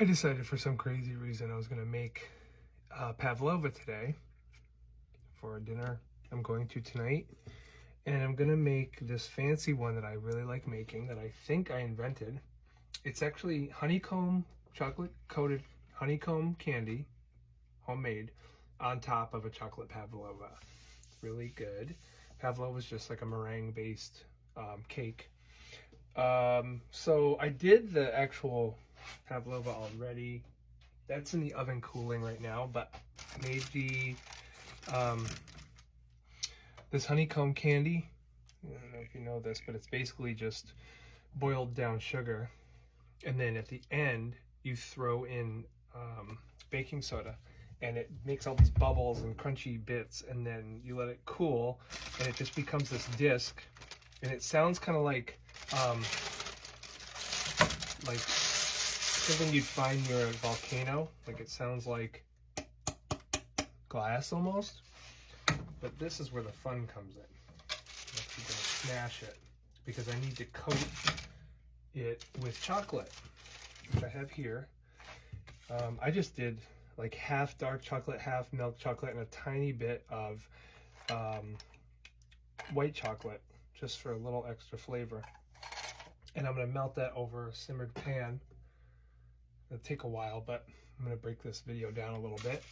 I decided for some crazy reason I was going to make pavlova today for dinner. I'm going to tonight. And I'm going to make this fancy one that I really like making that I think I invented. It's actually honeycomb, chocolate coated honeycomb candy, homemade, on top of a chocolate pavlova. It's really good. Pavlova is just like a meringue based cake. So I did the actual pavlova already. That's in the oven cooling right now, but I made the this honeycomb candy. I don't know if you know this, but it's basically just boiled down sugar, and then at the end you throw in baking soda, and it makes all these bubbles and crunchy bits, and then you let it cool, and it just becomes this disc, and it sounds kind of like something you'd find near a volcano. Like it sounds like glass almost. But this is where the fun comes in. I'm actually gonna smash it because I need to coat it with chocolate, which I have here. I just did like half dark chocolate, half milk chocolate, and a tiny bit of white chocolate just for a little extra flavor. And I'm gonna melt that over a simmered pan. It'll take a while, but I'm gonna break this video down a little bit.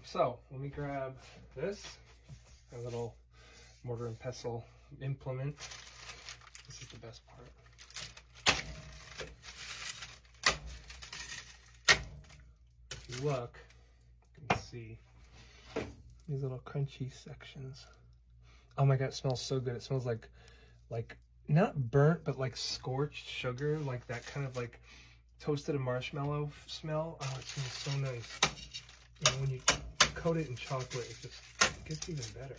So let me grab this, a little mortar and pestle implement. This is the best part. If you look, you can see these little crunchy sections. Oh my god, it smells so good. It smells like not burnt, but like scorched sugar, like that kind of like toasted marshmallow smell. Oh, it smells so nice. And when you coat it in chocolate, it gets even better.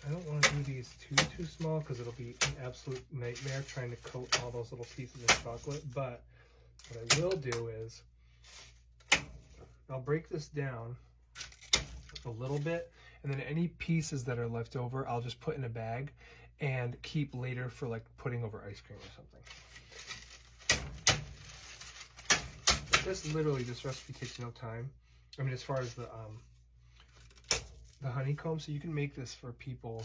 I don't want to do these too small because it'll be an absolute nightmare trying to coat all those little pieces of chocolate. But what I will do is I'll break this down a little bit, and then any pieces that are left over I'll just put in a bag and keep later for like putting over ice cream or something. This recipe takes no time. I mean, as far as the honeycomb, so you can make this for people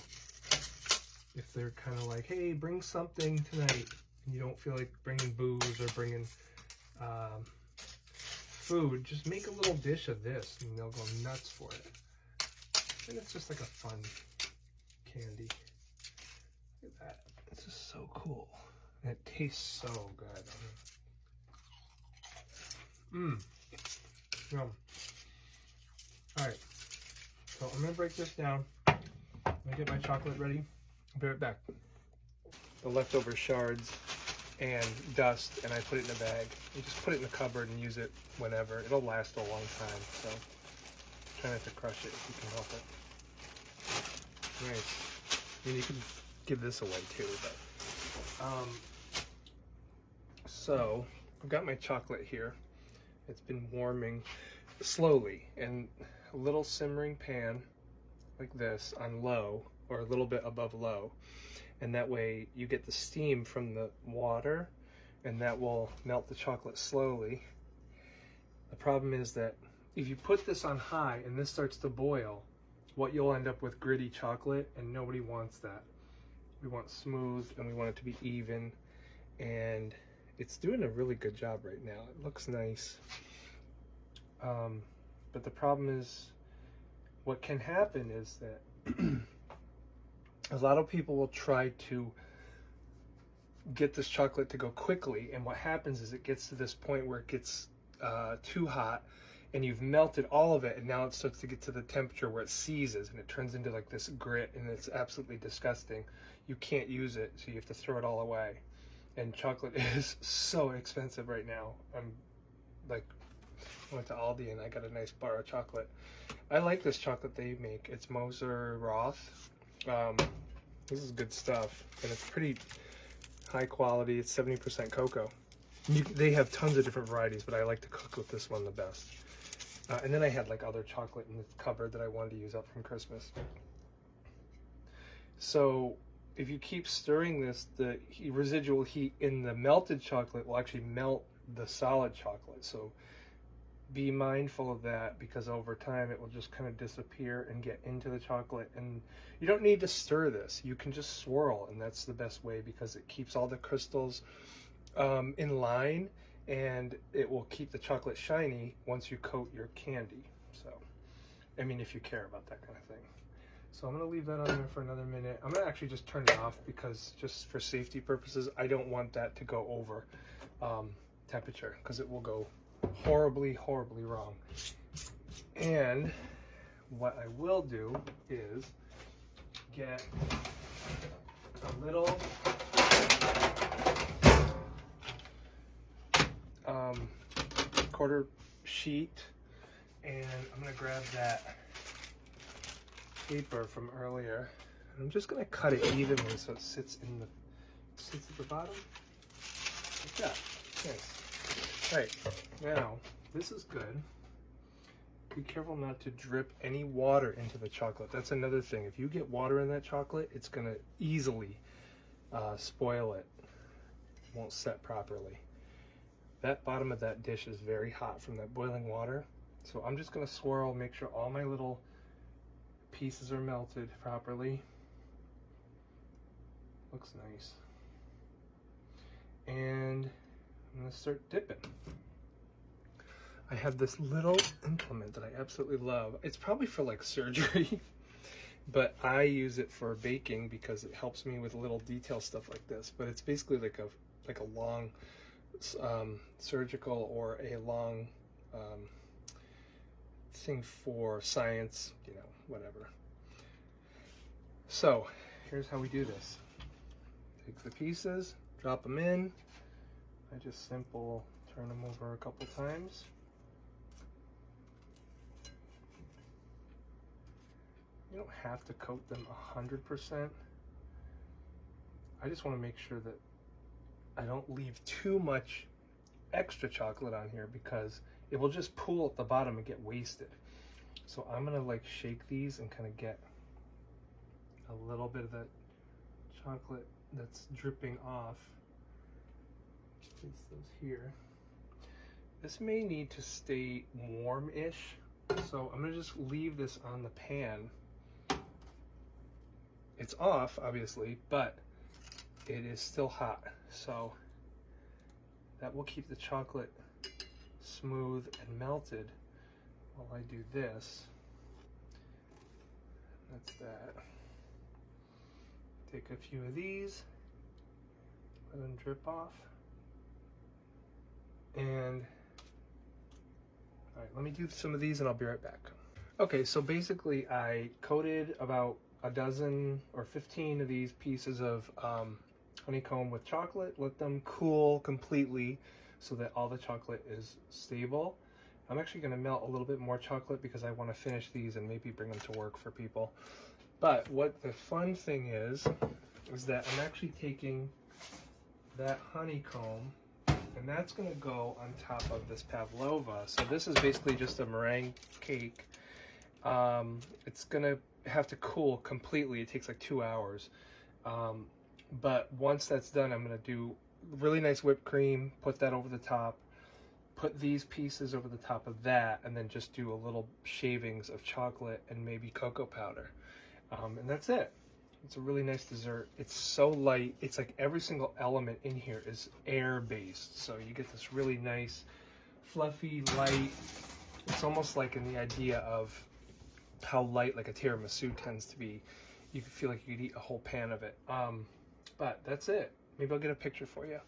if they're kind of like, hey, bring something tonight, and you don't feel like bringing booze or bringing food. Just make a little dish of this, and they'll go nuts for it. And it's just like a fun candy. Look at that. It's just so cool. And it tastes so good. Yum. Alright. So I'm going to break this down. I'm going to get my chocolate ready. I'll be right back. The leftover shards and dust, and I put it in a bag. You just put it in the cupboard and use it whenever. It'll last a long time, so try not to crush it if you can help it. Nice. I mean, you can give this away too, but so I've got my chocolate here. It's been warming slowly in a little simmering pan like this on low, or a little bit above low, and that way you get the steam from the water, and that will melt the chocolate slowly. The problem is that if you put this on high and this starts to boil, what you'll end up with gritty chocolate, and nobody wants that. We want smooth, and we want it to be even, and it's doing a really good job right now. It looks nice, but the problem is, what can happen is that a lot of people will try to get this chocolate to go quickly, and what happens is it gets to this point where it gets too hot, and you've melted all of it, and now it starts to get to the temperature where it seizes and it turns into like this grit, and it's absolutely disgusting. You can't use it, so you have to throw it all away. And chocolate is so expensive right now. I'm like, I went to Aldi and I got a nice bar of chocolate. I like this chocolate they make. It's Moser Roth. This is good stuff, and it's pretty high quality. It's 70% cocoa. They have tons of different varieties, but I like to cook with this one the best. And then I had like other chocolate in the cupboard that I wanted to use up from Christmas. So if you keep stirring this, the residual heat in the melted chocolate will actually melt the solid chocolate. So be mindful of that, because over time it will just kind of disappear and get into the chocolate. And you don't need to stir this. You can just swirl, and that's the best way, because it keeps all the crystals in line, and it will keep the chocolate shiny once you coat your candy. So, I mean, if you care about that kind of thing. So I'm going to leave that on there for another minute. I'm going to actually just turn it off, because just for safety purposes, I don't want that to go over temperature, because it will go horribly, horribly wrong. And what I will do is get a little quarter sheet, and I'm going to grab that paper from earlier, and I'm just going to cut it evenly so it sits at the bottom like that. Nice. Right, now this is good. Be careful not to drip any water into the chocolate. That's another thing. If you get water in that chocolate, it's going to easily spoil it. It won't set properly. That bottom of that dish is very hot from that boiling water. So I'm just going to swirl, make sure all my little pieces are melted properly. Looks nice. And I'm going to start dipping. I have this little implement that I absolutely love. It's probably for like surgery, but I use it for baking because it helps me with little detail stuff like this. But it's basically like a long surgical or a long thing for science, you know, whatever. So here's how we do this. Take the pieces, drop them in. I just turn them over a couple times. You don't have to coat them 100%. I just want to make sure that I don't leave too much extra chocolate on here, because it will just pool at the bottom and get wasted. So I'm gonna like shake these and kind of get a little bit of that chocolate that's dripping off. Place those here. This may need to stay warm-ish, so I'm gonna just leave this on the pan. It's off, obviously, but it is still hot, so that will keep the chocolate smooth and melted while I do this. That's that. Take a few of these, let them drip off. And all right, let me do some of these and I'll be right back. Okay, so basically I coated about a dozen or 15 of these pieces of honeycomb with chocolate, let them cool completely so that all the chocolate is stable. I'm actually going to melt a little bit more chocolate because I want to finish these and maybe bring them to work for people. But what the fun thing is that I'm actually taking that honeycomb, and that's going to go on top of this pavlova. So this is basically just a meringue cake. It's going to have to cool completely. It takes like 2 hours. But once that's done, I'm going to do really nice whipped cream, put that over the top, put these pieces over the top of that, and then just do a little shavings of chocolate and maybe cocoa powder. And that's it. It's a really nice dessert. It's so light. It's like every single element in here is air-based. So you get this really nice, fluffy, light. It's almost like in the idea of how light like a tiramisu tends to be. You could feel like you could eat a whole pan of it. But that's it. Maybe I'll get a picture for you.